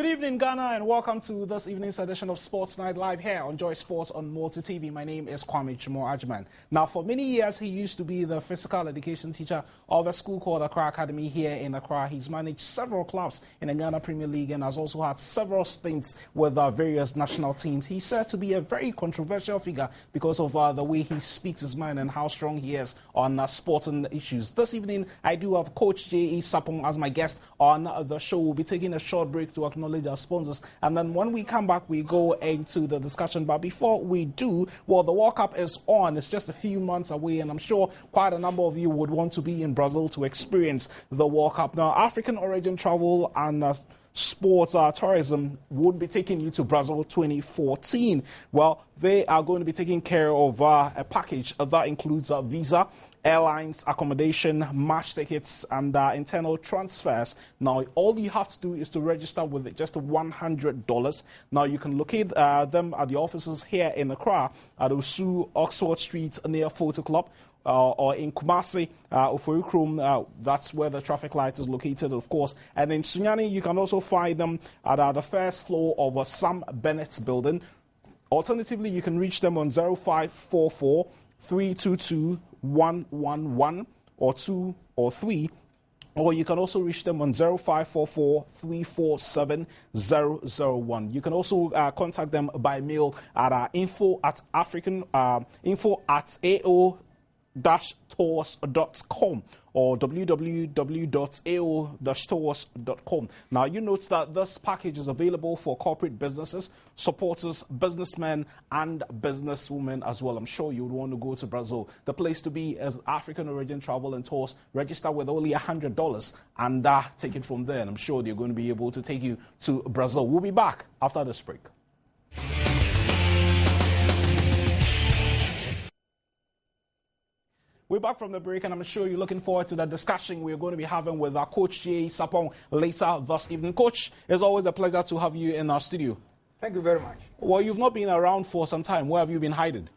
Good evening, Ghana, and welcome to this evening's edition of Sports Night Live here on Joy Sports on Multi TV. My name is Kwame Agyemang. Now, for many years, he used to be the physical education teacher of a school called Accra Academy here in Accra. He's managed several clubs in the Ghana Premier League and has also had several stints with various national teams. He's said to be a very controversial figure because of the way he speaks his mind and how strong he is on sporting issues. This evening, I do have Coach J.E. Sapong as my guest on the show. We'll be taking a short break to acknowledge our sponsors, and then when we come back, we go into the discussion. But before we do, well, the World Cup is on. It's just a few months away, and I'm sure quite a number of you would want to be in Brazil to experience the World Cup. Now, African Origin Travel and Sports Tourism would be taking you to Brazil 2014. Well, they are going to be taking care of a package that includes a visa, airlines, accommodation, match tickets, and internal transfers. Now, all you have to do is to register with just $100. Now, you can locate them at the offices here in Accra at Osu, Oxford Street, near Photo Club, or in Kumasi, Oforikrum, that's where the traffic light is located, of course. And in Sunyani, you can also find them at the first floor of Sam Bennett's building. Alternatively, you can reach them on 0544 322 111 or 2 or 3, or you can also reach them on 0544 347 001. You can also contact them by mail at info@ao-tours.com or www.ao-tours.com. Now, you note that this package is available for corporate businesses, supporters, businessmen, and businesswomen as well. I'm sure you would want to go to Brazil. The place to be is African Origin Travel and Tours. Register with only $100 and take it from there. And I'm sure they're going to be able to take you to Brazil. We'll be back after this break. We're back from the break, and I'm sure you're looking forward to the discussion we're going to be having with our Coach J. Sapong later this evening. Coach, it's always a pleasure to have you in our studio. Thank you very much. Well, you've not been around for some time. Where have you been hiding?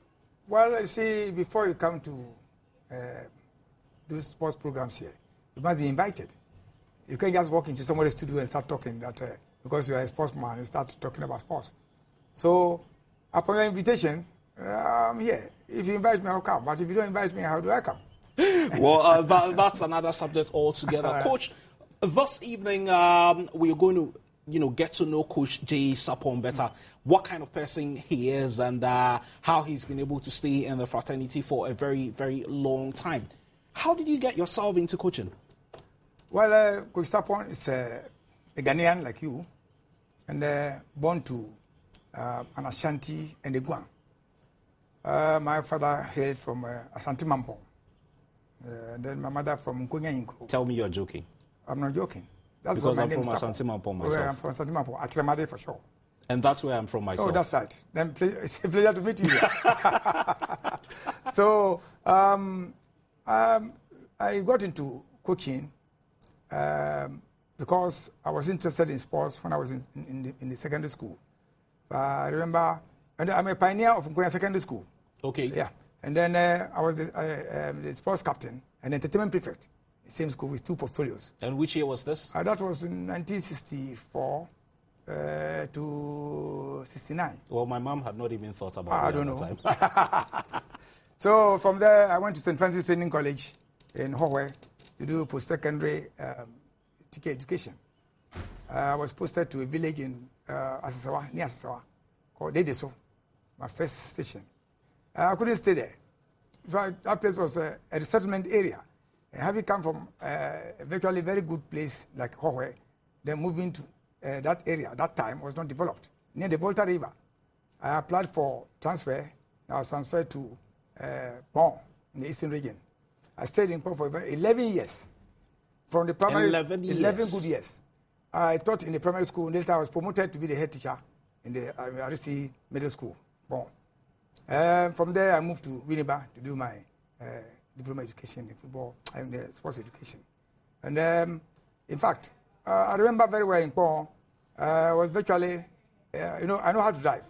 Well, you see, before you come to do sports programs here, you must be invited. You can't just walk into somebody's studio and start talking that because you are a sportsman, you start talking about sports. So, upon your invitation, I'm here. If you invite me, I'll come. But if you don't invite me, how do I come? Well, that's another subject altogether. Coach, this evening we're going to, get to know Coach J. Sapong better. What kind of person he is and how he's been able to stay in the fraternity for a very, very long time. How did you get yourself into coaching? Well, Coach Sapong is a Ghanaian like you, and born to an Ashanti and a Guan. My father hailed from Asante Mampong, and then my mother from Nkonya. Tell me you're joking. I'm not joking. That's because I'm from Asante Mampong myself. Well, I'm from Asante Mampong, Atani for sure. And that's where I'm from myself. Oh, that's right. Then it's a pleasure to meet you. So I got into coaching because I was interested in sports when I was in the secondary school. I remember, and I'm a pioneer of Nkonya Secondary School. Okay. Yeah. And then I was the sports captain and entertainment prefect. The same school with 2 portfolios. And which year was this? That was in 1964 to 69. Well, my mom had not even thought about it at the time. So from there, I went to St. Francis Training College in Howe to do post-secondary education. I was posted to a village in Asasawa, near Asasawa, called Dedeso, my first station. I couldn't stay there. That place was a settlement area. Having come from a virtually very good place like Howe, then moving to that area, that time was not developed, near the Volta River. I applied for transfer. I was transferred to Bon in the eastern region. I stayed in Bon for about 11 years. From the primary 11 good years. I taught in the primary school. Later, I was promoted to be the head teacher in the RC Middle School, Bon. From there, I moved to Winneba to do my diploma education in football and sports education. And in fact, I remember very well in Bon, I was virtually, I know how to drive.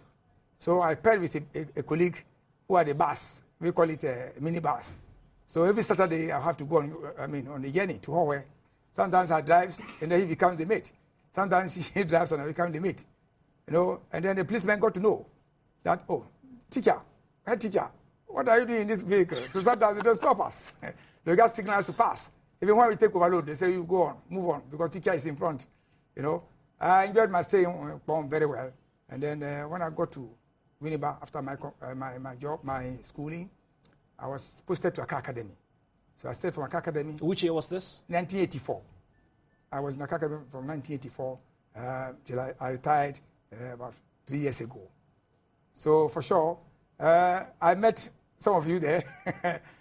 So I paired with a colleague who had a bus. We call it a mini bus. So every Saturday, I have to go on the journey to Howe. Sometimes I drive, and then he becomes the mate. Sometimes he drives and I become the mate. You know, and then the policeman got to know that, oh, teacher, head teacher, what are you doing in this vehicle? So sometimes they don't stop us. They got signals to pass. Even when we take overload, they say, you go on, move on, because teacher is in front. You know, I enjoyed my stay in Pom very well. And then when I got to Winneba after my job, my schooling, I was posted to Accra Academy. So I stayed from Accra Academy. Which year was this? 1984. I was in Accra Academy from 1984 till I retired about 3 years ago. So for sure, I met some of you there,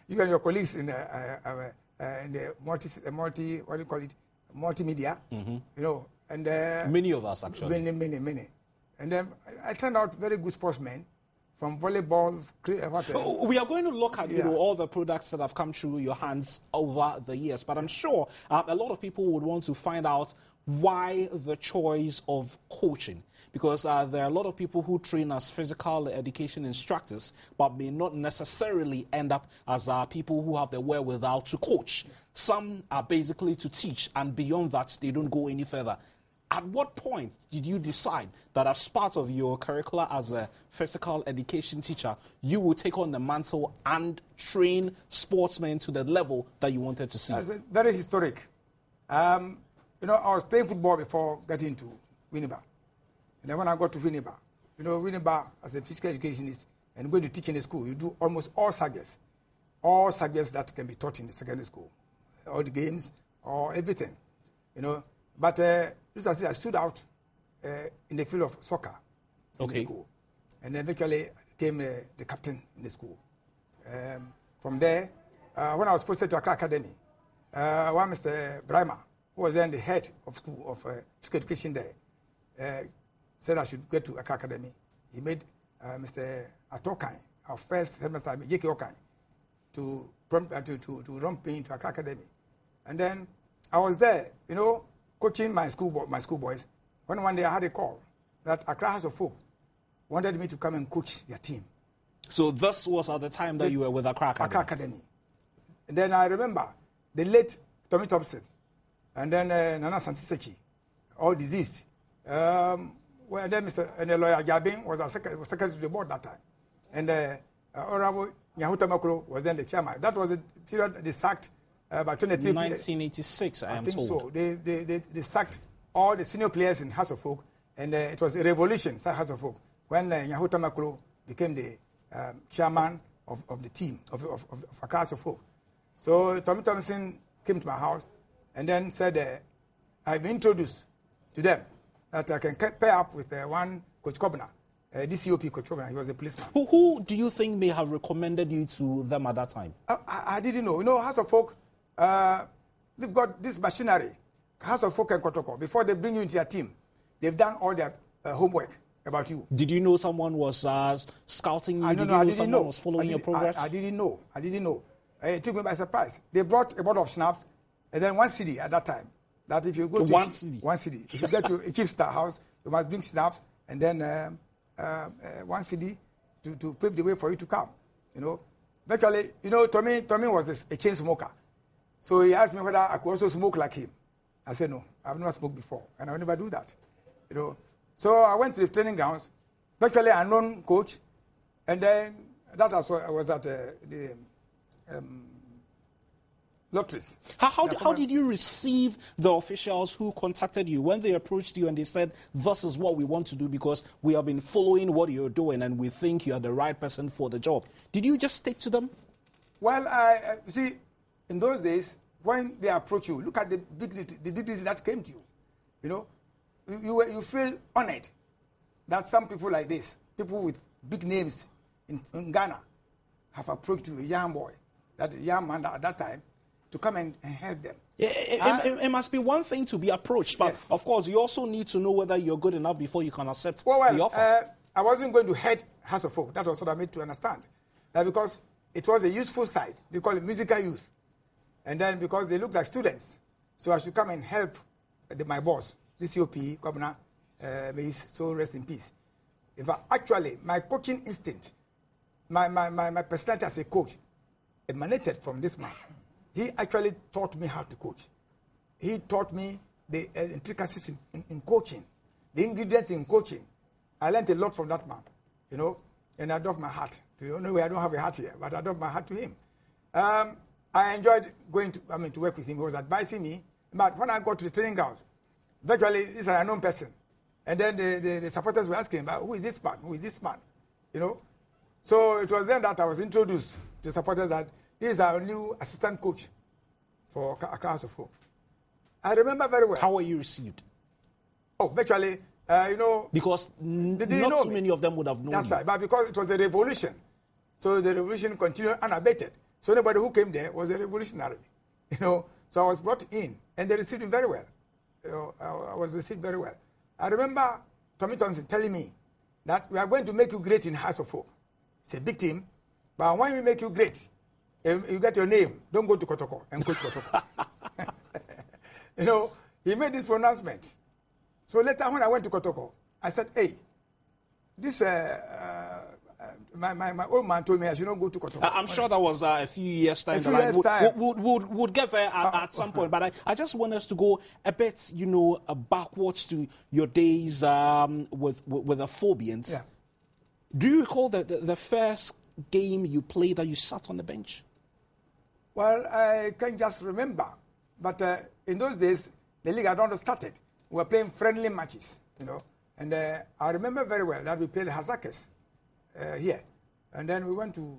you and your colleagues in the multi, what do you call it, multimedia, you know, and many of us actually. Many. And then I turned out very good sportsmen from volleyball. We are going to look at you know, all the products that have come through your hands over the years, but I'm sure a lot of people would want to find out why the choice of coaching, because there are a lot of people who train as physical education instructors but may not necessarily end up as people who have the wherewithal to coach. Some are basically to teach, and beyond that they don't go any further. At what point did you decide that as part of your curricula as a physical education teacher, you would take on the mantle and train sportsmen to the level that you wanted to see? That's very historic. You know, I was playing football before getting to Winneba. And then when I got to Winneba, you know, Winneba as a physical educationist and going to teach in the school, you do almost all subjects that can be taught in the secondary school, all the games, or everything, you know. But I stood out in the field of soccer in the school. And eventually I became the captain in the school. From there, when I was posted to Accra Academy, one Mr. Brahma, who was then the head of school of physical education there, said I should get to Accra Academy. He made Mr. Atokai, our first headmaster, J.K. Okai, to run me into Accra Academy. And then I was there, you know, coaching my schoolboys. When one day I had a call that Accra House of Folk wanted me to come and coach their team. So this was at the time that you were with Accra Academy? Accra Academy. And then I remember the late Tommy Thompson and then Nana Santisechi, all deceased. Well, then the lawyer Agyemang was secretary to the board that time. And Honorable Nyahuta Makolo was then the chairman. That was the period they sacked about 23 1986, I am told. So. They sacked all the senior players in House of Folk, and it was a revolution inside House of Folk when Nyahuta Makolo became the chairman of the team of Accra House of Folk. So Tommy Thompson came to my house and then said, I've introduced to them that I can pair up with one Coach Kobna, DCOP Coach Kobna. He was a policeman. Who do you think may have recommended you to them at that time? I didn't know. You know, House of Folk, they've got this machinery, House of Folk and Kotoko. Before they bring you into their team, they've done all their homework about you. Did you know someone was scouting you? I didn't know. Was following your progress? I didn't know. It took me by surprise. They brought a bottle of schnapps and then one CD at that time. That if you go to one CD. If you get to a Kipster house, you must drink schnapps and then one CD to pave the way for you to come. You know, virtually, you know, Tommy was a chain smoker, so he asked me whether I could also smoke like him. I said no, I've never smoked before, and I will never do that. You know, so I went to the training grounds. Virtually, a known coach, and then that was at the lotteries. How did you receive the officials who contacted you when they approached you and they said, this is what we want to do because we have been following what you're doing and we think you are the right person for the job? Did you just stick to them? Well, see, in those days, when they approach you, look at the dignity that came to you. You know, you feel honored that some people like this, people with big names in Ghana, have approached you, a young boy, that young man at that time, to come and help them. It must be one thing to be approached, but yes, of course you also need to know whether you're good enough before you can accept the offer. I wasn't going to head House of Folk. That was what I made to understand. Because it was a useful side. They call it musical youth. And then because they looked like students, so I should come and help my boss, the COP, Governor, may his soul rest in peace. In fact, actually, my coaching instinct, my personality as a coach emanated from this man. He actually taught me how to coach. He taught me the intricacies in coaching, the ingredients in coaching. I learned a lot from that man, you know, and I doff my hat. You don't know, I don't have a hat here, but I doff my hat to him. I enjoyed going to work with him. He was advising me. But when I got to the training grounds, virtually this is an unknown person. And then the supporters were asking about who is this man? Who is this man? You know? So it was then that I was introduced to the supporters that he is our new assistant coach for Accra House of Hope. I remember very well. How were you received? Oh, virtually, you know. Because not too many of them would have known That's you. right, but because it was a revolution. So the revolution continued unabated. So anybody who came there was a revolutionary, you know. So I was brought in, and they received me very well. You know, I was received very well. I remember Tommy Thompson telling me that we are going to make you great in House of Hope. It's a big team, but when we make you great, you get your name. Don't go to Kotoko and coach Kotoko. You know, he made this pronouncement. So later when I went to Kotoko, I said, hey, this my old man told me I should not go to Kotoko. I'm sure that was a few years time. We'll get there at some point. But I just want us to go a bit, you know, backwards to your days with the Phobians. Yeah. Do you recall the first game you played that you sat on the bench? Well, I can't just remember. But in those days, the league had not started. We were playing friendly matches, you know. And I remember very well that we played Hazakes here. And then we went to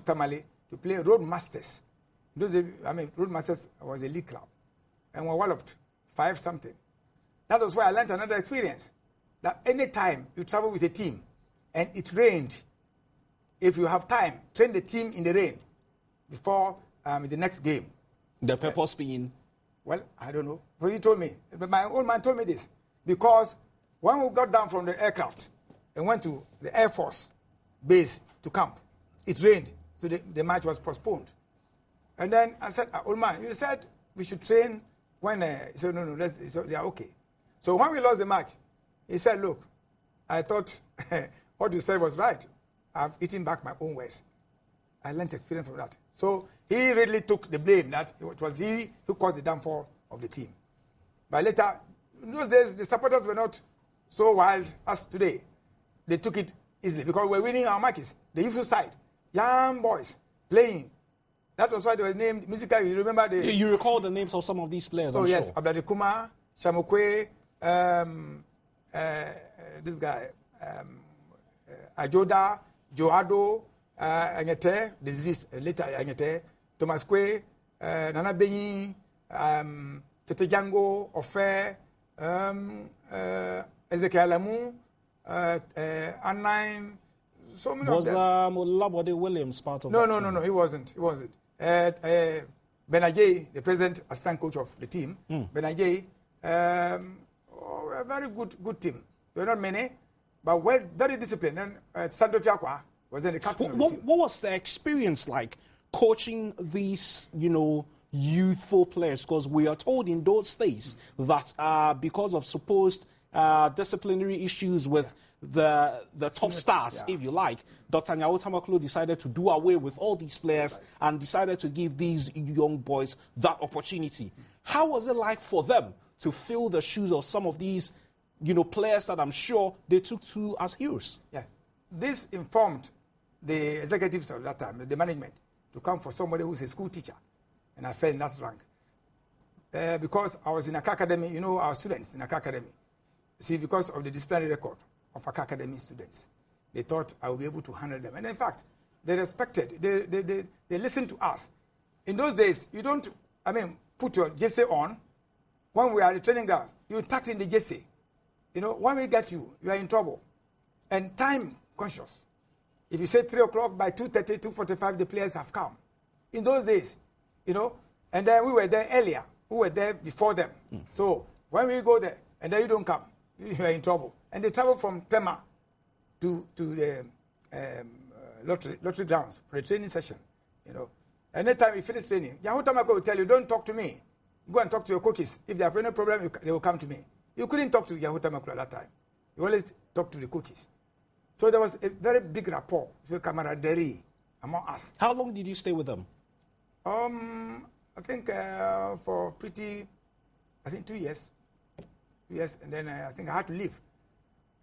Tamale to play Road Masters. In those days, Road Masters was a league club. And we walloped 5-something. That was where I learned another experience. That any time you travel with a team and it rained, if you have time, train the team in the rain before the next game. The purpose being? Well, I don't know. But he told me. But my old man told me this. Because when we got down from the aircraft and went to the Air Force base to camp, it rained. So the match was postponed. And then I said, old man, you said we should train when... he said, no, they are okay. So when we lost the match, he said, look, I thought what you said was right. I've eaten back my own words. I learned experience from that. So he really took the blame that it was he who caused the downfall of the team. But later, in those days, the supporters were not so wild as today. They took it easily because we were winning our matches. The youth side, young boys playing. That was why they were named musically. You remember the... You recall the names of some of these players, I'm yes, sure. Abdadikuma, Shamokwe, this guy, Ajoda, Joado, Anyete, the disease, later Anyete, Thomas Kwe, Nana Benyi, Tete Django, Ofe, Ezekiel Lamu, Anine, so many of them. Was Olabode Williams part of that? No, he wasn't. Benajay, the present assistant coach of the team, Benajay, a very good team. There were not many, but very disciplined. And Sandro Fiakwa was then the captain of the team. What was the experience like coaching these, you know, youthful players? Because we are told in those days that because of supposed disciplinary issues with the top stars, if you like, Dr. Nyao Tamaklo decided to do away with all these players and decided to give these young boys that opportunity. How was it like for them to fill the shoes of some of these, you know, players that I'm sure they took to as heroes? Yeah, this informed the executives of that time, the management, to come for somebody who's a school teacher, and I fell in that rank because I was in Accra Academy. You know, our students in Accra Academy. See, because of the disciplinary record of Accra Academy students, they thought I would be able to handle them, and in fact, they respected. They listened to us. In those days, you don't, put your jersey on. When we are at the training ground, you tuck in the jersey. You know, when we get you, you are in trouble. And time conscious. If you say 3 o'clock, by 2:30, 2:45, the players have come. In those days, you know, and then we were there earlier. We were there before them. So when we go there, and then you don't come, you are in trouble. And they travel from Tema to the lottery grounds for a training session, you know. And anytime you finish training, Yahoo Tamako will tell you, don't talk to me. Go and talk to your coaches. If they have any problem, they will come to me. You couldn't talk to Yahoo Tamako at that time. You always talk to the coaches. So there was a very big rapport, so camaraderie among us. How long did you stay with them? I think for I think 2 years. 2 years, and then I think I had to leave.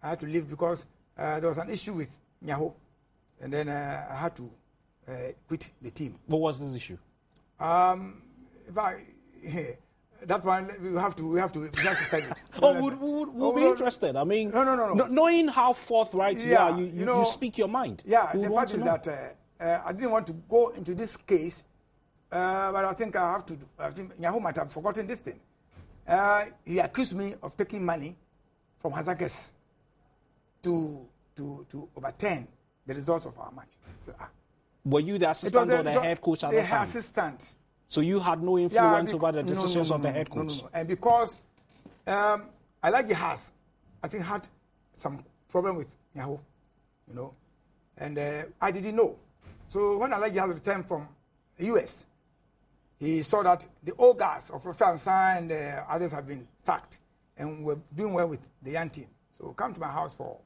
I had to leave because there was an issue with Nyaho, and then I had to quit the team. What was this issue? That one we have to say it. We'll be interested. I mean, no. Knowing how forthright you are, you speak your mind. Yeah, the fact is that I didn't want to go into this case, but I think I have to. I think Nyaho might have forgotten this thing. He accused me of taking money from Hazakes to overturn the results of our match. So, were you the assistant or the head coach at the time? The assistant. So you had no influence over the decisions of the head coach? No. And because Alagi has, I think, had some problem with Nyaho, and I didn't know. So when Alagi has returned from the US, he saw that the old guys of Fransa and others have been sacked and were doing well with the young team. So come to my house for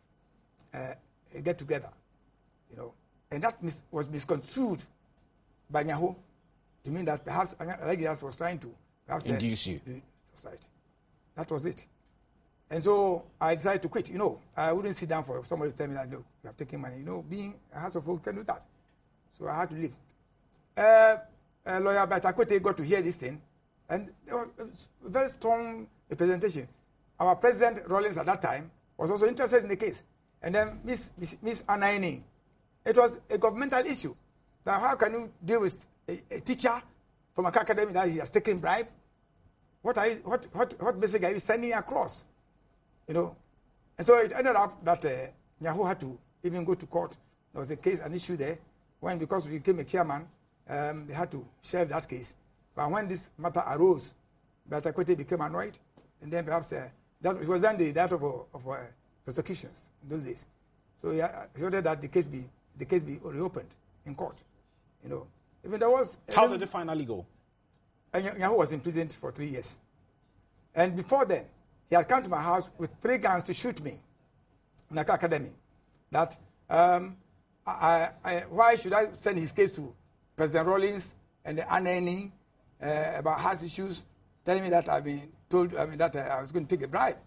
a get-together, And that was misconstrued by Nyaho to mean that perhaps Alagi was trying to perhaps induce you. That's right. That was it. And so I decided to quit. I wouldn't sit down for somebody to tell me that, look, you have taken money. Being a house of folk can do that. So I had to leave. Lawyer Batakote got to hear this thing, and there was a very strong representation. Our president, Rollins, at that time, was also interested in the case. And then Miss Atani, it was a governmental issue. Now, how can you deal with a teacher from a academy that he has taken bribe? What message are you sending across? And so it ended up that Nyaho had to even go to court. There was an issue there, because we became a chairman, they had to share that case. But when this matter arose, Batakote became annoyed, and then perhaps it was then the date of prosecutions in those days. So he ordered that the case be reopened in court. Even there was. How did it finally go? Nyaho was imprisoned for 3 years, and before then, he had come to my house with 3 guns to shoot me in the academy. That why should I send his case to President Rollins and the Anani about house issues, telling me that I've been told that I was going to take a bribe,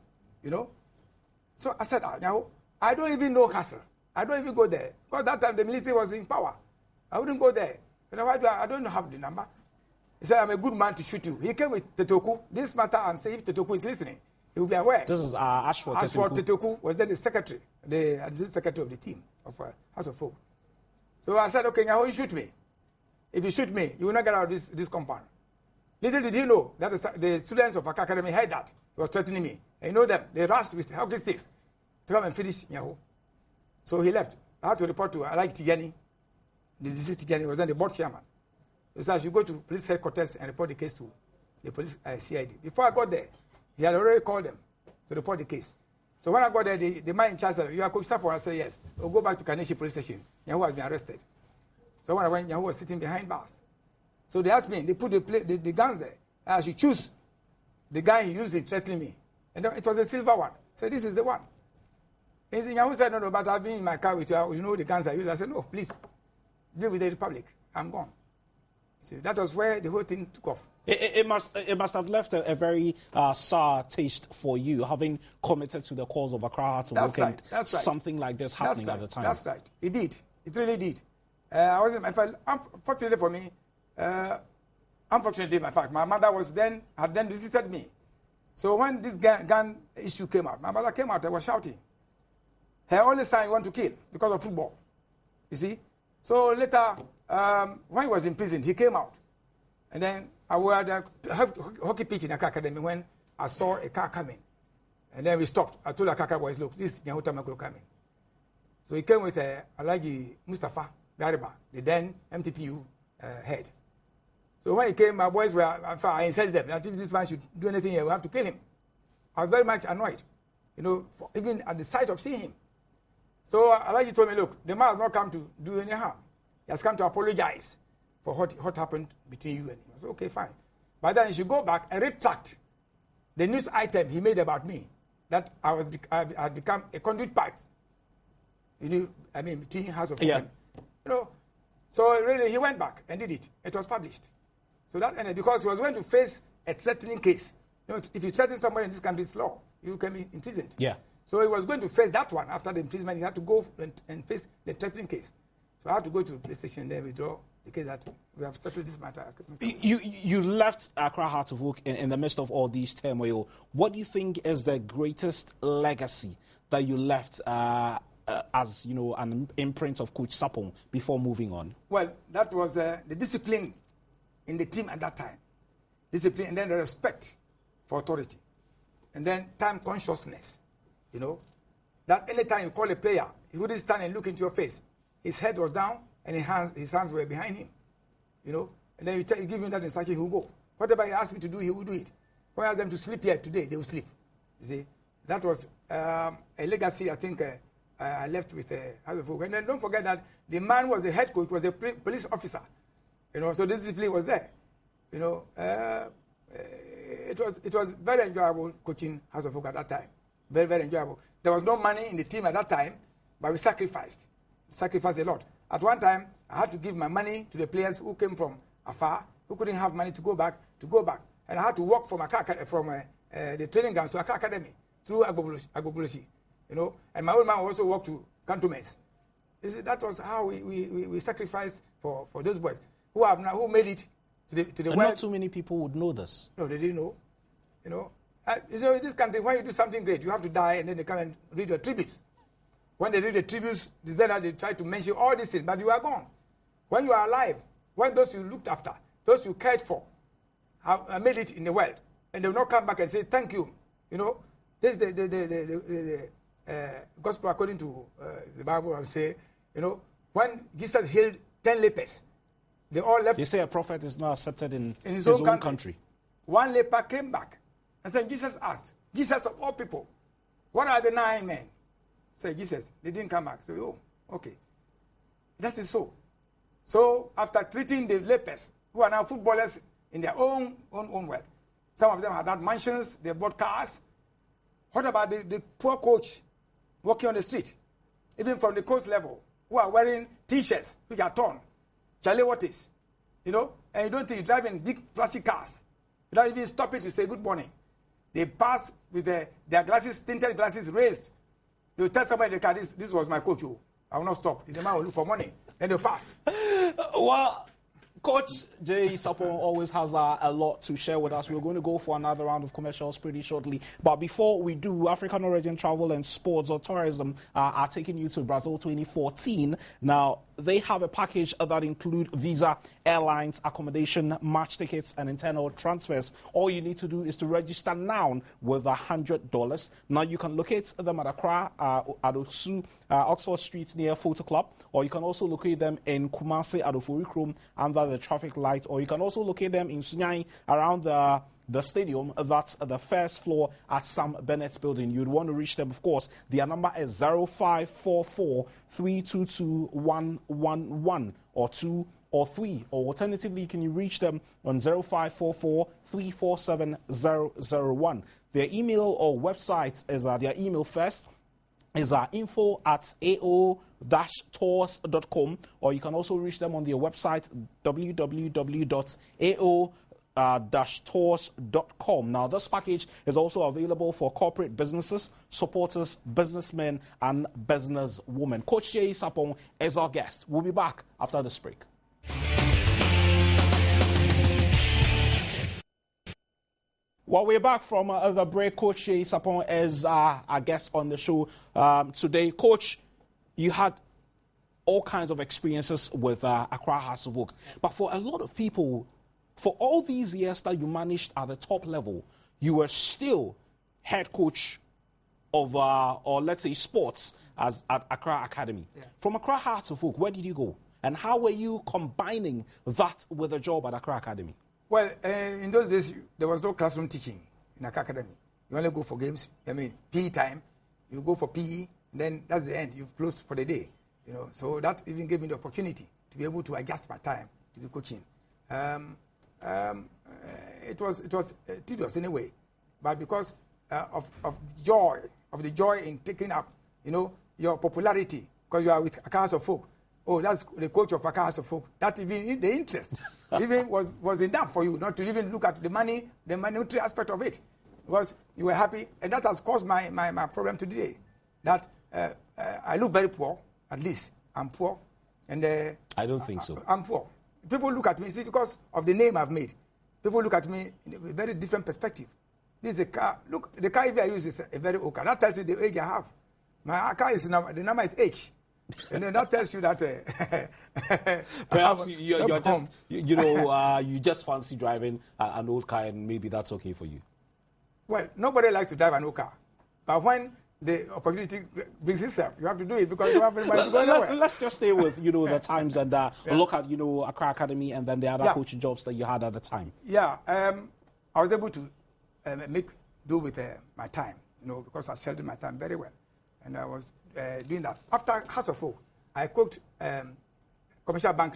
So I said, Nyaho, I don't even know Castle. I don't even go there. Because that time the military was in power. I wouldn't go there. But I don't have the number. He said, I'm a good man to shoot you. He came with Tetoku. This matter, I'm saying, if Tetoku is listening, he will be aware. This is Ashford Tetoku was then the secretary, the administrative secretary of the team of House of Folk. So I said, okay, Nyaho, you shoot me. If you shoot me, you will not get out of this compound. Little did he know that the students of Aka Academy heard that. He was threatening me. And them, they rushed with hockey sticks to come and finish Nyaho. So he left. I had to report to Alagi Tigani. The deceased Tigani was then the board chairman. He said, I should go to police headquarters and report the case to the police CID. Before I got there, he had already called them to report the case. So when I got there, the man in charge said, you are Coach Sapo? I said, yes. We'll go back to Kaneshi police station. Nyaho has been arrested. So when I went, Nyaho was sitting behind bars. So they asked me, they put the guns there. I should choose the guy he used in threatening me. And it was a silver one. So this is the one. And Nyaho said, no, but I've been in my car with you, the guns I use. I said, no, please, deal with the Republic. I'm gone. So that was where the whole thing took off. It must have left a very sour taste for you, having committed to the cause of Accra Hearts and Woking. That's right. Something like this happening at the time. That's right. It did. It really did. Unfortunately for me, my mother had then visited me. So when this gun issue came out, my mother came out and was shouting. Her only son want to kill because of football. You see? So later, when he was in prison, he came out. And then I was at a hockey pitch in Accra Academy when I saw a car coming. And then we stopped. I told the Accra boys, look, this is Nyaho Tamakolo coming. So he came with Alagi Mustafa Gariba, the then MTTU head. So when he came, my boys I insulted them that if this man should do anything here, we have to kill him. I was very much annoyed, even at the sight of seeing him. So Alagi told me, look, the man has not come to do any harm. He has come to apologize for what happened between you and him. I said, okay, fine. But then he should go back and retract the news item he made about me, that I had become a conduit pipe. Between House of Women. So really he went back and did it. It was published. So that ended because he was going to face a threatening case. You know, if you threaten somebody in this country's law, you can be imprisoned. Yeah. So he was going to face that one. After the imprisonment, he had to go and face the threatening case. So I had to go to the police station and then withdraw the case that we have settled this matter. You left Accra Heart of Oak in the midst of all these turmoil. What do you think is the greatest legacy that you left as, you know, an imprint of Coach Sapong before moving on? Well, that was the discipline in the team at that time. Discipline, and then the respect for authority. And then time consciousness, you know. That anytime you call a player, he wouldn't stand and look into your face. His head was down and his hands were behind him, you know. And then you give him that instruction, he will go. Whatever he asked me to do, he will do it. When I asked them to sleep here today, they will sleep. You see, that was a legacy, I think, I left with House of Oak. And then don't forget that the man was the head coach, was a police officer. You know, so this discipline was there. You know, it was very enjoyable coaching House of Oak at that time. Very, very enjoyable. There was no money in the team at that time, but we sacrificed. Sacrificed a lot. At one time, I had to give my money to the players who came from afar, who couldn't have money to go back. And I had to walk from the training grounds to Accra Academy through Agbobolosi. You know, and my old man also walked to Cantonments. That was how we sacrificed for those boys who made it to the world. Not too many people would know this. No, they didn't know. You know, in this country, when you do something great, you have to die, and then they come and read your tributes. When they read the tributes, they try to mention all these things, but you are gone. When you are alive, when those you looked after, those you cared for, have made it in the world, and they will not come back and say thank you. You know, this is the gospel according to the Bible. I say, you know, when Jesus healed 10 lepers, they all left. You say a prophet is not accepted in his own country. One leper came back and said, Jesus asked, Jesus of all people, what are the 9 men? Said Jesus, they didn't come back. So, oh, okay. That is so. So after treating the lepers, who are now footballers in their own world, some of them have had mansions, they bought cars. What about the poor coach walking on the street, even from the coast level, who are wearing T-shirts which are torn? Charlie, what is? You know, and you don't think you're driving big flashy cars without even stopping to say good morning. They pass with their glasses, tinted glasses raised. They'll tell somebody in the car, this was my coach. I will not stop. The man will look for money. Then they'll pass. Well, Coach J. Sapong always has a lot to share with us. We're going to go for another round of commercials pretty shortly. But before we do, African Origin Travel and Sports or Tourism are taking you to Brazil 2014. Now, they have a package that includes visa, airlines, accommodation, match tickets, and internal transfers. All you need to do is to register now with $100. Now, you can locate them at Accra, at Osu, Oxford Street near Photo Club, or you can also locate them in Kumasi at Ofurikrum under the traffic light, or you can also locate them in Sunyani around the stadium. That's the first floor at Sam Bennett's building. You'd want to reach them, of course. Their number is 0544 322 111 or 2 or 3. Or alternatively, you can reach them on 0544 347 001. Their email or website is their email first is info@ao-tours.com, or you can also reach them on their website www.ao-tours.com. Now, this package is also available for corporate businesses, supporters, businessmen, and businesswomen. Coach J. Sapong is our guest. We'll be back after this break. Well, we're back from the break. Coach J. Sapong is our guest on the show today. Coach, you had all kinds of experiences with Accra Hearts of Oak. But for a lot of people, for all these years that you managed at the top level, you were still head coach of, or let's say, sports at Accra Academy. Yeah. From Accra Hearts of Oak, where did you go? And how were you combining that with a job at Accra Academy? Well, in those days, there was no classroom teaching in Accra Academy. You only go for games. I mean, PE time. You go for PE, then that's the end. You've closed for the day. You know, so that even gave me the opportunity to be able to adjust my time to the coaching. It was tedious anyway, but because of the joy in taking up, you know, your popularity, because you are with Accra Hearts of Oak, oh, that's the coach of Accra House of Folk. That even the interest even was enough for you not to even look at the money, the monetary aspect of it. Because you were happy, and that has caused my problem today. That I look very poor, at least. I'm poor. And I don't think so. I'm poor. People look at me, see, because of the name I've made. People look at me in a very different perspective. This is a car. Look, the car I use is a very old car. That tells you the age I have. My car is the number is H. And then that tells you that perhaps you're just you just fancy driving an old car, and maybe that's okay for you. Well, nobody likes to drive an old car, but when the opportunity brings itself, you have to do it because you have anybody to go nowhere. Let's just stay with the times and look at Accra Academy and then the other coaching jobs that you had at the time. Yeah, I was able to make do with my time, because I scheduled my time very well, and I was doing that. After House of Folk, I coached commercial bank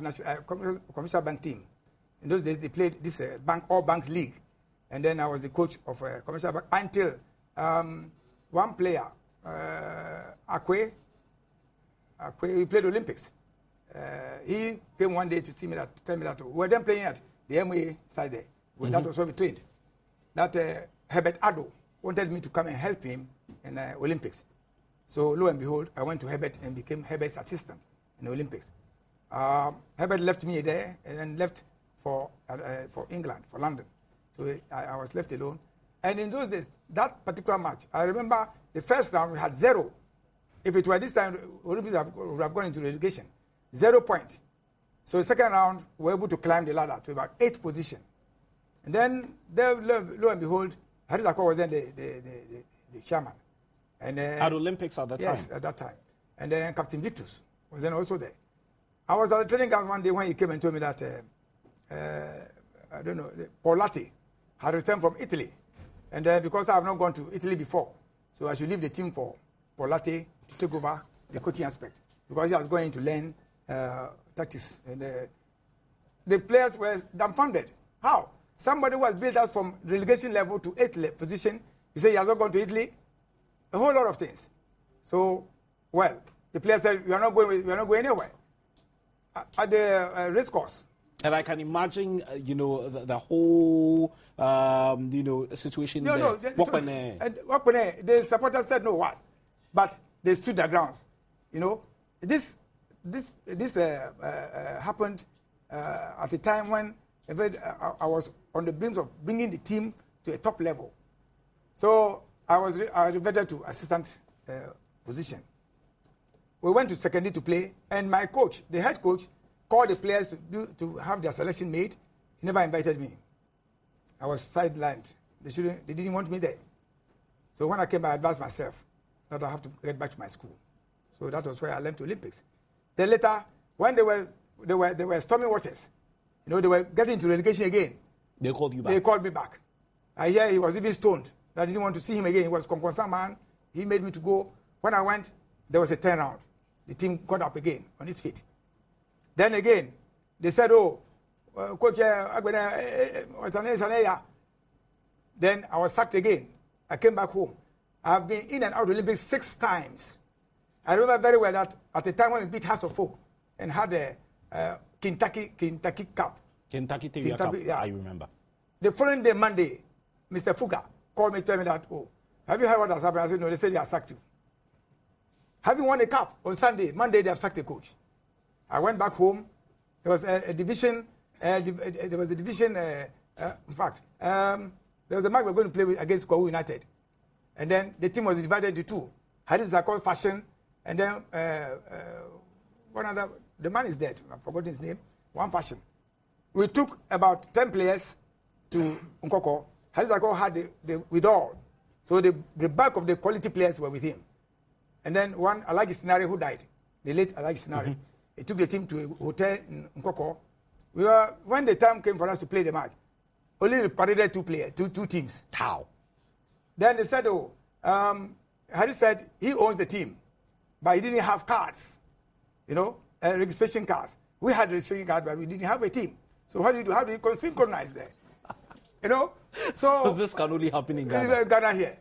team. In those days, they played this all banks league, and then I was the coach of commercial bank until one player, Akwe, he played Olympics. He came one day to see me to tell me that we were then playing at the MA side there. When that was where we trained. That Herbert Addo wanted me to come and help him in Olympics. So lo and behold, I went to Herbert and became Herbert's assistant in the Olympics. Herbert left me there and then left for England, for London. So I was left alone. And in those days, that particular match, I remember the first round we had 0. If it were this time, Olympics would have gone into relegation. 0 points. So the second round, we were able to climb the ladder to about 8th position. And then, lo and behold, Haris Akwa was then the chairman. And at Olympics at that time? Yes, at that time. And then Captain Victus was then also there. I was at the training ground one day when he came and told me that, I don't know, Paul Latte had returned from Italy. And because I have not gone to Italy before, so I should leave the team for Paul Latte to take over the coaching aspect. Because he was going to learn tactics. And the players were dumbfounded. How? Somebody who was built us from relegation level to 8th position, you say he has not gone to Italy? A whole lot of things. So, well, the player said, you are not going anywhere. At the race course. And I can imagine, the whole, situation there. No, the supporters said no what, but they stood their grounds. This happened at a time when I was on the brink of bringing the team to a top level. So I reverted to assistant position. We went to secondary to play, and my coach, the head coach, called the players to have their selection made. He never invited me. I was sidelined. They didn't want me there. So when I came, I advised myself that I have to get back to my school. So that was where I left Olympics. Then later, when they were stormy waters, they were getting into relegation again. They called you back? They called me back. I hear he was even stoned. I didn't want to see him again. He was a concerned man. He made me to go. When I went, there was a turnaround. The team got up again on its feet. Then again, they said, Coach, then I was sacked again. I came back home. I've been in and out of the Olympics 6 times. I remember very well that at the time when we beat House of Folk and had a Kentucky Cup. Kentucky Cup, yeah. I remember. The following day, Monday, Mr. Fuga called me to tell me that, have you heard what has happened? I said, no, they said they have sacked you. Having won a cup on Sunday, Monday they have sacked a coach. I went back home. There was a division. There was a division. In fact, there was a match we were going to play against Kwame United, and then the team was divided into 2. Hadith Zakor Fashion, and then one other. The man is dead. I've forgotten his name. One Fashion. We took about 10 players to Nkoko. Hadith Zakor had the withdrawal, so the bulk of the quality players were with him. And then one Alagi Sinari who died, the late Alagi Sinari. He took the team to a hotel in Nkoko. When the time came for us to play the match, only paraded 2 teams. How? Then they said, Harry said he owns the team, but he didn't have cards, registration cards. We had registration cards, but we didn't have a team. So how do you do? How do you synchronize there? So this can only happen in Ghana. Ghana here.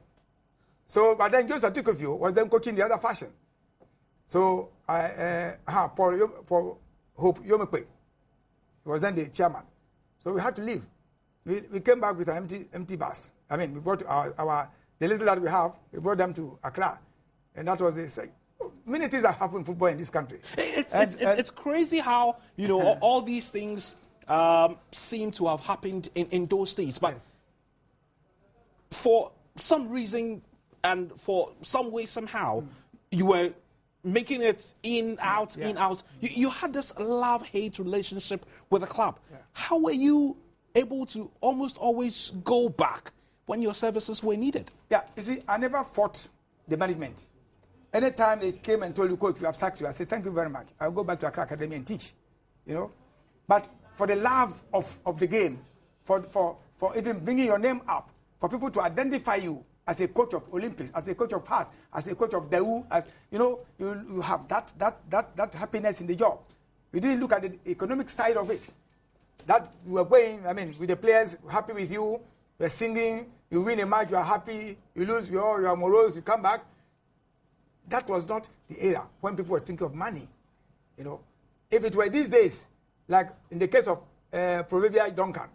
So, but then Joseph Tukofio was then coaching the other fashion. So Paul Hope Yomekwe, he was then the chairman. So we had to leave. We came back with an empty bus. I mean, we brought the little that we have, we brought them to Accra. And that was it. Many things that happen in football in this country. It's crazy how, all these things seem to have happened in those states. But yes. For some reason and for some way, somehow, you were making it in, out, in, out. You had this love-hate relationship with the club. Yeah. How were you able to almost always go back when your services were needed? Yeah, you see, I never fought the management. Anytime they came and told you, coach, we have sacked you, I said, thank you very much. I'll go back to Accra Academy and teach, But for the love of the game, for even bringing your name up, for people to identify you as a coach of Olympics, as a coach of Haas, as a coach of Daewoo, as you have that happiness in the job. You didn't look at the economic side of it. That you were going, with the players happy with you, you're singing, you win a match, you are happy, you lose, you are morose, you come back. That was not the era when people were thinking of money. If it were these days, like in the case of proverbial Duncan,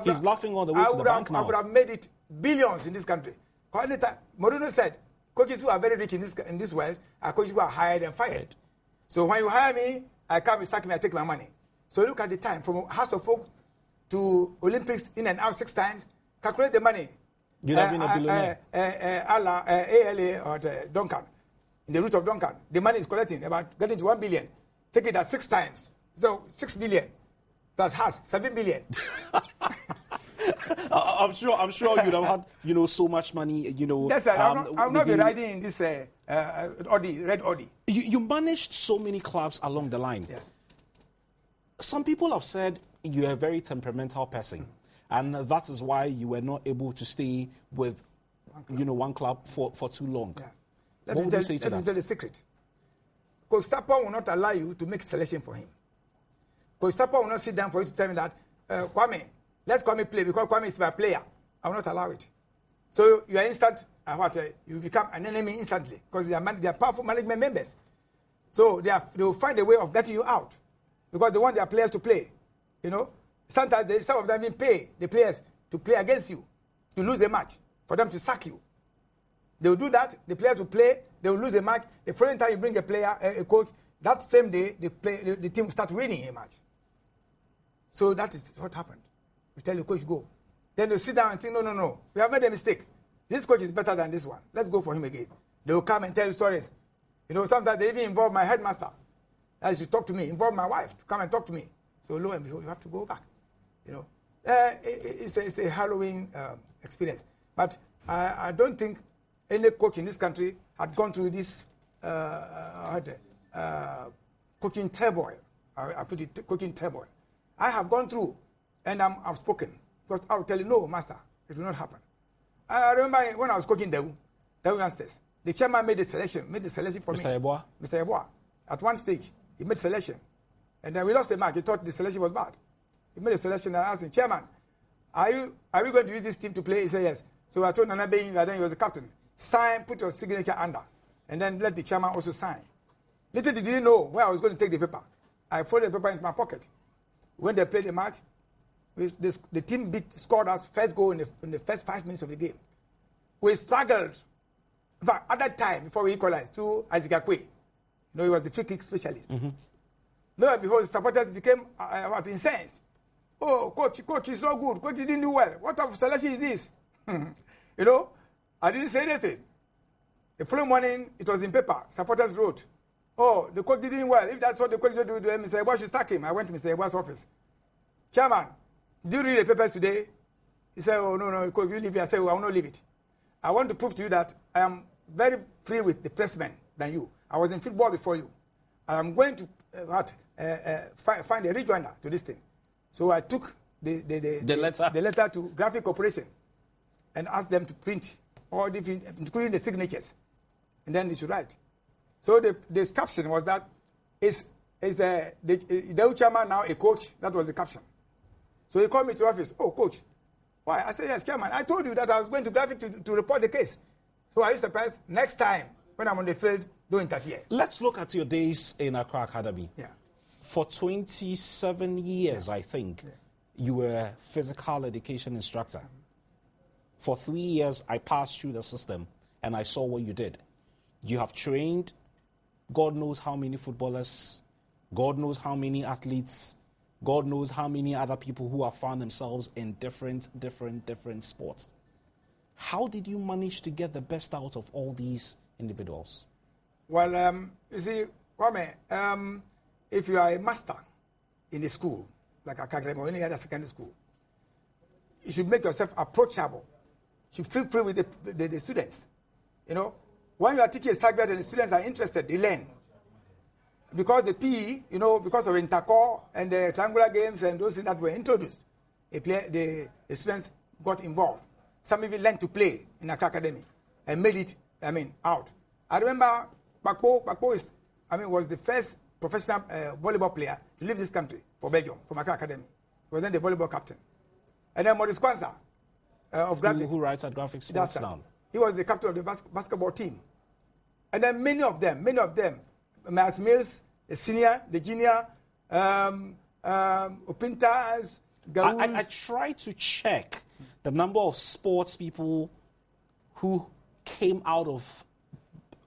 he's laughing all the way to the bank now. I would have made it billions in this country. Mourinho said, coaches who are very rich in this world are coaches who are hired and fired. Right. So when you hire me, I come, you sack me, I take my money. So look at the time, from House of Folk to Olympics in and out 6 times, calculate the money. You'd have been a billionaire. ALA or Duncan, in the route of Duncan, the money is collecting, about getting to 1 billion. Take it at 6 times. So 6 billion plus Haas, 7 billion. I'm sure you'd have had, so much money, That's right. I'll not be riding in this Audi, red Audi. You managed so many clubs along the line. Yes. Some people have said you're a very temperamental person, and that is why you were not able to stay with, one club for too long. Yeah. What would you say to that? Let me tell you the secret. Coach Stapper will not allow you to make selection for him. Coach Stapper will not sit down for you to tell me that, Kwame, let Kwame play because Kwame is my player. I will not allow it. So you are instant, you become an enemy instantly because they are powerful management members. So they will find a way of getting you out because they want their players to play. Sometimes some of them even pay the players to play against you, to lose a match, for them to sack you. They will do that. The players will play. They will lose a match. The following time you bring a player, a coach, that same day the team will start winning a match. So that is what happened. You tell the coach, go. Then they sit down and think, no. We have made a mistake. This coach is better than this one. Let's go for him again. They will come and tell you stories. Sometimes they even involve my headmaster. That is to talk to me. Involve my wife to come and talk to me. So lo and behold, you have to go back. It's a harrowing experience. But I don't think any coach in this country had gone through this coaching turmoil. I put it coaching turmoil. I have gone through, and I've spoken. Because I will tell you, no, master, it will not happen. I remember when I was coaching Daewoo youngsters, the chairman made the selection for Mr. me. Mr. Yeboah. At one stage, he made selection. And then we lost the match. He thought the selection was bad. He made a selection and I asked him, Chairman, are we going to use this team to play? He said yes. So I told Nana Beyin that then he was the captain. Sign, put your signature under, and then let the chairman also sign. Little did he know where I was going to take the paper. I folded the paper into my pocket. When they played the match, the team scored us first goal in the first 5 minutes of the game. We struggled. In fact, at that time, before we equalized, to Isaac Akwe, he was the free kick specialist. Lo and behold, the supporters became incensed. Oh, coach is so good. Coach didn't do well. What type of selection is this? I didn't say anything. The following morning, it was in paper. Supporters wrote, oh, the coach didn't well. If that's what the coach did to him, Mr. Yeboah should sack him. I went to Mr. Yeboah's office. Chairman, do you read the papers today? He said, oh, no, coach, you leave it. I said, I will not leave it. I want to prove to you that I am very free with the pressmen than you. I was in football before you. I am going to find a rejoinder to this thing. So I took the letter to Graphic Corporation and asked them to print all different, including the signatures, and then they should write. So the caption was that the chairman now a coach? That was the caption. So he called me to the office. Oh, coach. Why? I said, yes, chairman. I told you that I was going to Graphic to report the case. So are you surprised? Next time, when I'm on the field, don't interfere. Let's look at your days in Accra Academy. Yeah. For 27 years, I think, you were physical education instructor. For 3 years, I passed through the system and I saw what you did. You have trained God knows how many footballers, God knows how many athletes, God knows how many other people who have found themselves in different sports. How did you manage to get the best out of all these individuals? Well, you see, Kwame, if you are a master in a school, like academy or any other secondary school, you should make yourself approachable. You should feel free with the students. You know, when you are teaching a subject and the students are interested, they learn. Because the PE, you know, because of intercore and the triangular games and those things that were introduced, the students got involved. Some even learned to play in Accra Academy and made it, out. I remember Bakpo was the first professional volleyball player to leave this country for Belgium, from Accra Academy. He was then the volleyball captain. And then Maurice Kwanzaa of graphics. Who writes at Graphics Sports now? He was the captain of the basketball team. And then many of them, Miles Mills, the senior, the junior, Opintas, Gaus. I tried to check the number of sports people who came out of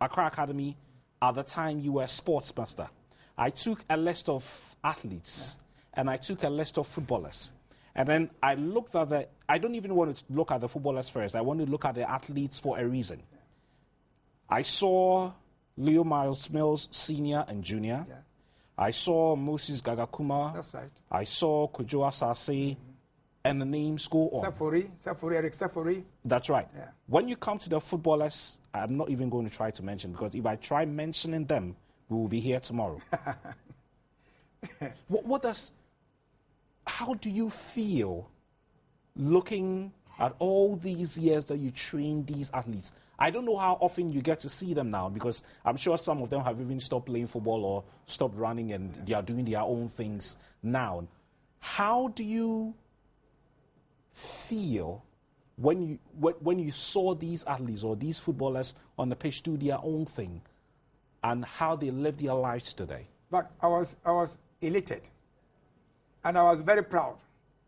Accra Academy at the time you were a sports master. I took a list of athletes and I took a list of footballers. And then I looked at I don't even want to look at the footballers first. I want to look at the athletes for a reason. I saw Leo Miles Mills, senior and junior. Yeah. I saw Moses Gagakuma. That's right. I saw Kojo Asase. And the names go on. Eric Safori. That's right. Yeah. When you come to the footballers, I'm not even going to try to mention, because if I try mentioning them, we will be here tomorrow. How do you feel looking at all these years that you train these athletes? I don't know how often you get to see them now, because I'm sure some of them have even stopped playing football or stopped running and they are doing their own things now. How do you feel when you saw these athletes or these footballers on the pitch do their own thing and how they live their lives today? But I was elated, and I was very proud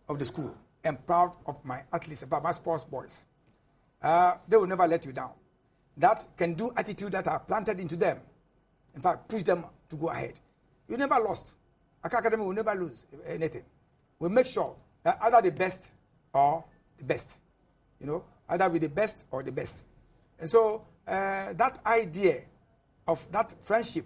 of the school and proud of my athletes, about my sports boys. They will never let you down. That can do attitude that are planted into them. In fact, push them to go ahead. You never lost. Accra Academy will never lose anything. We make sure that either the best or the best, either with the best or the best. And so that idea of that friendship,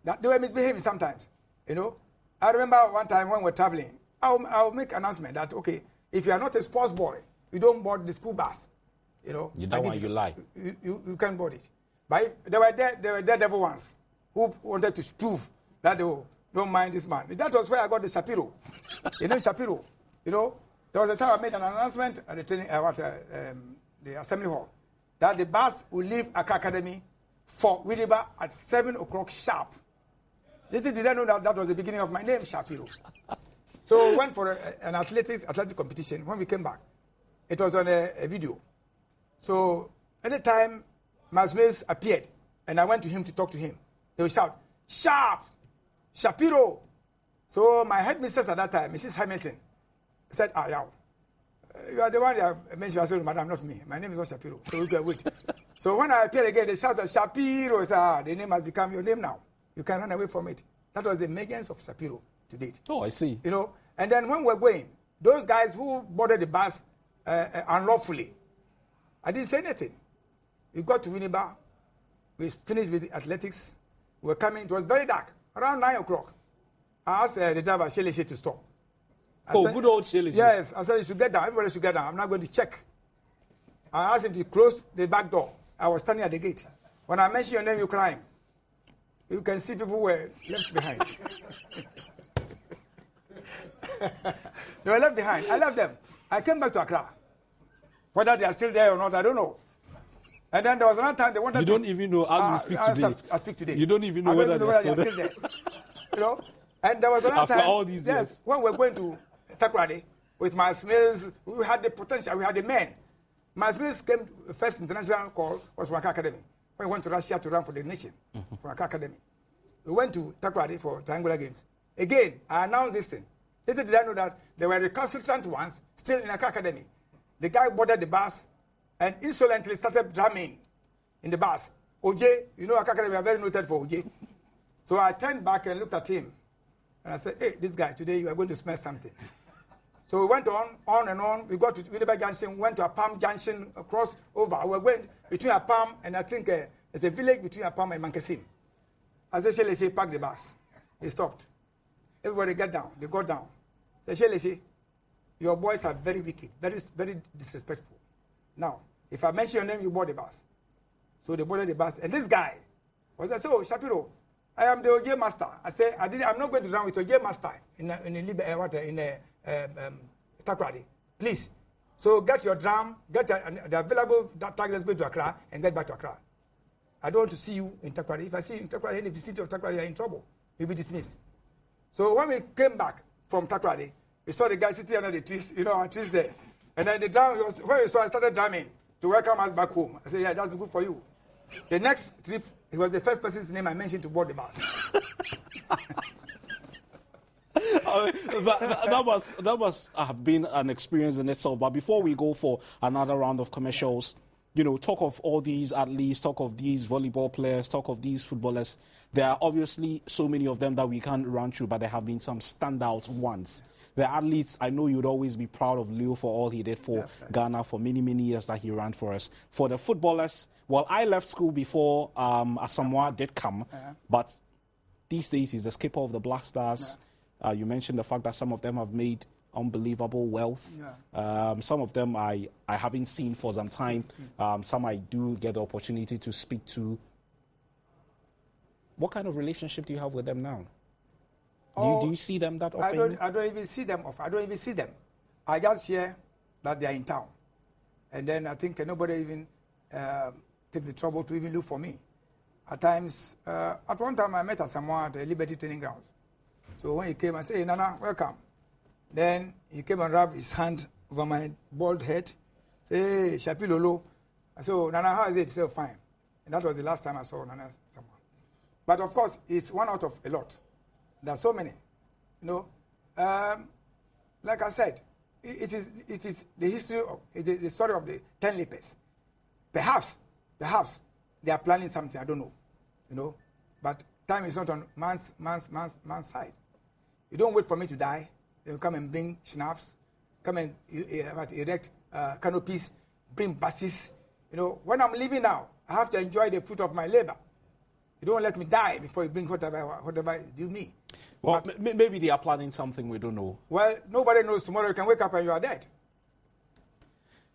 that they were misbehaving sometimes, I remember one time when we were traveling, I'll make an announcement that, okay, if you are not a sports boy, you don't board the school bus. You don't want you lie. You can't board it. But there were daredevil ones who wanted to prove that they don't mind this man. That was where I got the Shapiro. Shapiro. There was a time I made an announcement at the training, the assembly hall, that the bus will leave Accra Academy for Winneba at 7 o'clock sharp. They didn't know that was the beginning of my name, Shapiro. So we went for an athletic competition. When we came back, it was on a video. So anytime Miles Mills appeared and I went to him to talk to him, they would shout, "Sharp! Shapiro!" So my headmistress at that time, Mrs. Hamilton, said, "Yeah, you are the one that mentioned." I said, "Madam, not me. My name is not Shapiro." So we can wait. So when I appeared again, they shouted, "Shapiro!" I said, the name has become your name now. You can run away from it. That was the emergence of Shapiro to date. Oh, I see. And then when we're going, those guys who boarded the bus unlawfully, I didn't say anything. We got to Winneba. We finished with the athletics. We were coming. It was very dark. Around 9 o'clock, I asked the driver, Sheleche, to stop. Good old Sheleche. Yes. I said, "You should get down. Everybody should get down. I'm not going to check." I asked him to close the back door. I was standing at the gate. When I mentioned your name, you climb. You can see people were left behind. They were left behind. I left them. I came back to Accra. Whether they are still there or not, I don't know. And then there was another time they wanted You don't even know as we speak today. I speak today. You don't even know whether they are still there. And there was another After time. all these years. When we were going to Takoradi with my Mills, we had the potential, we had the men. My Mills came, first international call was from Accra Academy. when we went to Russia to run for the nation, for Accra Academy. We went to Takoradi for triangular games. Again, I announced this thing. Little did I know that there were recalcitrant ones still in Accra Academy. The guy boarded the bus and insolently started drumming in the bus. OJ, you know Accra Academy are very noted for OJ. So I turned back and looked at him. And I said, hey, this guy, today you are going to smell something. So we went on and on. We got to Winnipeg Junction, went to Apam Junction, crossed over. We went between Apam and I think there's a village between Apam and Mankasim. As they say, park the bus. He stopped. Everybody got down. They got down. They say, your boys are very wicked, very, very disrespectful. Now, if I mention your name, you board the bus. So they boarded the bus. And this guy was like, so Shapiro, I am the OJ master. I said, I'm not going to run with OJ master in Takoradi. Please. So get your drum, get the available tag, let's go to Accra and get back to Accra. I don't want to see you in Takoradi. If I see you in Takoradi, in the vicinity of Takoradi, you're in trouble. You'll be dismissed. So when we came back from Takoradi, we saw the guy sitting under the trees, trees there. And then the drum, when we saw, I started drumming to welcome us back home. I said, yeah, that's good for you. The next trip, he was the first person's name I mentioned to board the bus. that must have been an experience in itself. But before we go for another round of commercials, talk of all these athletes, talk of these volleyball players, talk of these footballers. There are obviously so many of them that we can't run through, but there have been some standout ones. The athletes, I know you'd always be proud of Leo for all he did for Ghana for many, many years that he ran for us. For the footballers, well, I left school before Asamoah did come, but these days he's the skipper of the Black Stars. You mentioned the fact that some of them have made unbelievable wealth. Some of them I haven't seen for some time. Some I do get the opportunity to speak to. What kind of relationship do you have with them now? Do you see them that often? I don't even see them often. I don't even see them. I just hear that they are in town. And then I think nobody even takes the trouble to even look for me. At times, at one time I met Asamoah at the Liberty Training Grounds. So when he came, I said, hey, Nana, welcome. Then he came and rubbed his hand over my bald head. Say, hey, Shapi Lolo. I said, oh, Nana, how is it? He said, oh, fine. And that was the last time I saw Nana Asamoah. But of course, it's one out of a lot. There are so many. Like I said, it is the history of, it is the story of the 10 lepers. Perhaps they are planning something, I don't know. But time is not on man's side. You don't wait for me to die. They will come and bring schnapps, come and erect canopies, bring buses. When I'm leaving now, I have to enjoy the fruit of my labor. You don't let me die before you bring whatever you me. Well, maybe they are planning something we don't know. Well, nobody knows. Tomorrow you can wake up and you are dead.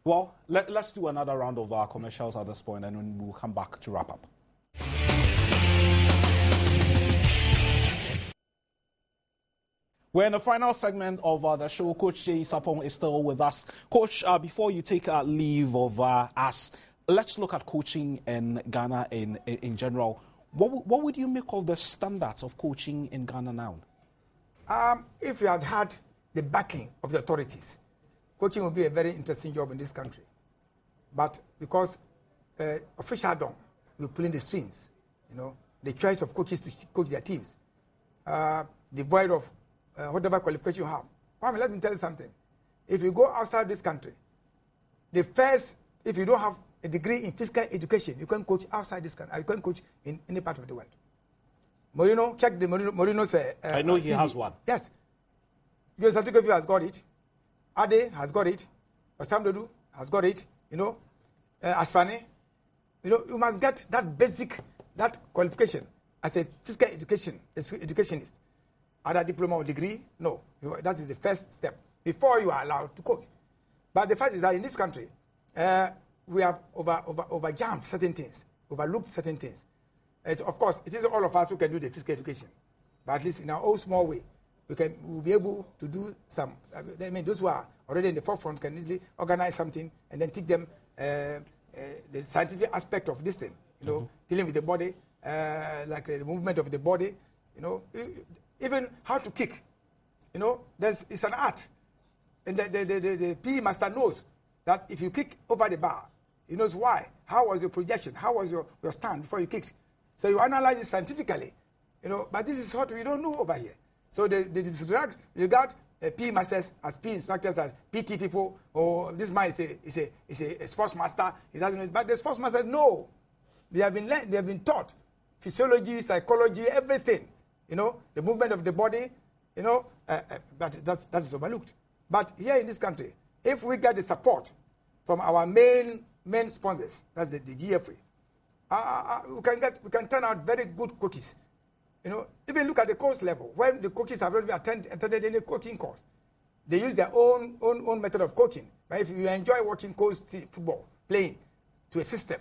Well, let's do another round of our commercials at this point, and then we'll come back to wrap up. We're in the final segment of the show. Coach Jay Sapong is still with us. Coach, before you take leave of us, let's look at coaching in Ghana in general. What would you make of the standards of coaching in Ghana now? If you had the backing of the authorities, coaching would be a very interesting job in this country. But because officialdom will pull in the strings, the choice of coaches to coach their teams, devoid of whatever qualification you have. Kwame, let me tell you something. If you go outside this country, if you don't have a degree in physical education, you can coach outside this country. You can coach in any part of the world. Mourinho, check the Mourinho's I know he CV. has one. Yes. Your certificate has got it. Ade has got it. Osam Dodu has got it. Asfani. You must get that basic, that qualification as a physical educationist. Other diploma or degree, no. That is the first step before you are allowed to coach. But the fact is that in this country, we have over-jumped certain things, overlooked certain things. Of course, it is all of us who can do the physical education. But at least in our own small way, we'll be able to do some. Those who are already in the forefront can easily organize something and then teach them the scientific aspect of this thing, dealing with the body, like the movement of the body, even how to kick. It's an art. And the PE master knows that if you kick over the bar, He knows why. How was your projection? How was your stand before you kicked? So you analyze it scientifically, but this is what we don't know over here. So they disregard P masters as P instructors, as PT people, or this man is a sports master. He doesn't know. But the sports masters know. They have been taught physiology, psychology, everything. The movement of the body. But that is overlooked. But here in this country, if we get the support from our main sponsors, that's the GFA, we can turn out very good coaches. Even look at the course level. When the coaches have already attended any coaching course, they use their own method of coaching. But if you enjoy watching coach football, playing to a system,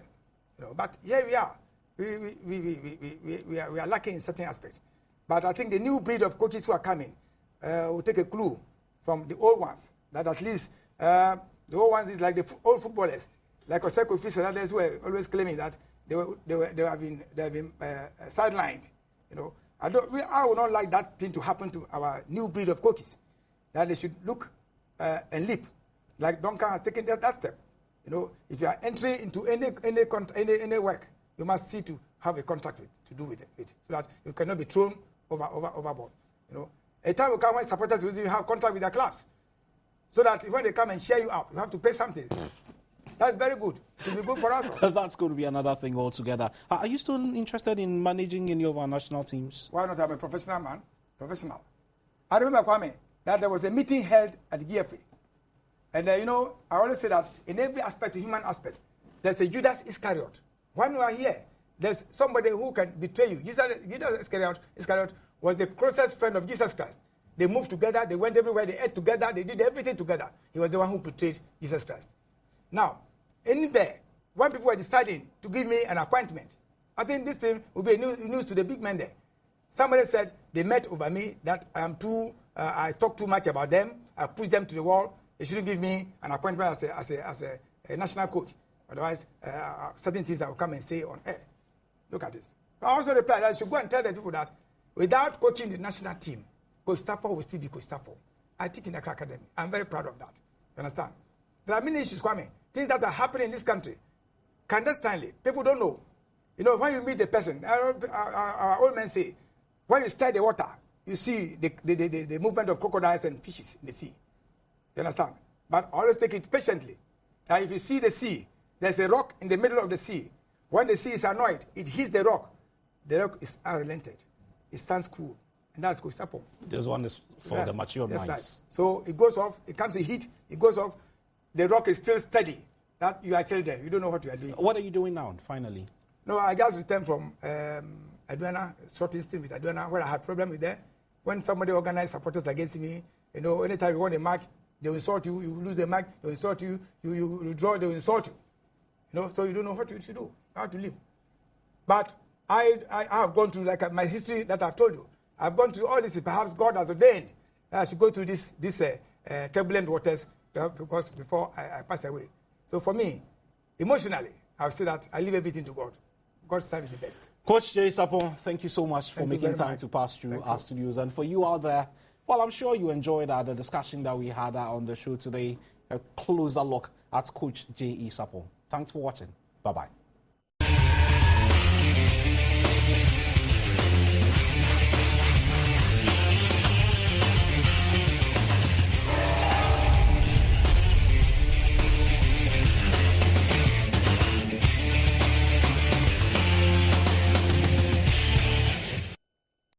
but here we are. We are lacking in certain aspects. But I think the new breed of coaches who are coming will take a clue from the old ones. That at least the old ones is like the old footballers, like Oseko Fish and others who are always claiming that they have been sidelined. I would not like that thing to happen to our new breed of coaches. That they should look and leap, like Duncan has taken that step. If you are entering into any work, you must see to have a contract to do with it, so that you cannot be thrown overboard. A time will come when supporters will have contract with their clubs, so that when they come and share you up, you have to pay something. That's very good. It will be good for us. That's going to be another thing altogether. Are you still interested in managing any of our national teams? Why not? I'm a professional man. Professional. I remember, Kwame, that there was a meeting held at the GFA. And, I always say that in every aspect, human aspect, there's a Judas Iscariot. When you are here, there's somebody who can betray you. Judas Iscariot was the closest friend of Jesus Christ. They moved together. They went everywhere. They ate together. They did everything together. He was the one who betrayed Jesus Christ. Now, in there, when people were deciding to give me an appointment, I think this thing will be news to the big men there. Somebody said they met over me, that I talk too much about them, I push them to the wall. They shouldn't give me an appointment as a national coach. Otherwise, certain things I will come and say on air. Look at this. I also replied that I should go and tell the people that without coaching the national team, Coach Tapo will still be Coach Tapo. I teach in the academy. I'm very proud of that. You understand? There are many issues, Kwame. Things that are happening in this country. Clandestinely. People don't know. When you meet the person, our old men say, when you stir the water, you see the movement of crocodiles and fishes in the sea. You understand? But always take it patiently. If you see the sea, there's a rock in the middle of the sea. When the sea is annoyed, it hits the rock. The rock is unrelented. It stands cool. And that's Coach Tapo. This one is for the mature minds. Right. So it goes off, it comes to heat, it goes off. The rock is still steady. That you are children. You don't know what you are doing. What are you doing now, finally? No, I just returned from Aduana, sorting stint with Aduana, where I had problem with them. When somebody organized supporters against me, anytime you want a mark, they will insult you. You lose the mark, they will insult you. You draw, they will insult you. So you don't know what you should do, how to live. But I have gone through, like my history that I've told you. I've gone through all this. Perhaps God has ordained that I should go through this turbulent waters because before I pass away. So for me, emotionally, I would say that I leave everything to God. God's time is the best. Coach J. Sapon, thank you so much for making time to pass through our studios. And for you out there, well, I'm sure you enjoyed the discussion that we had on the show today. A closer look at Coach J. Sapon. Thanks for watching. Bye-bye.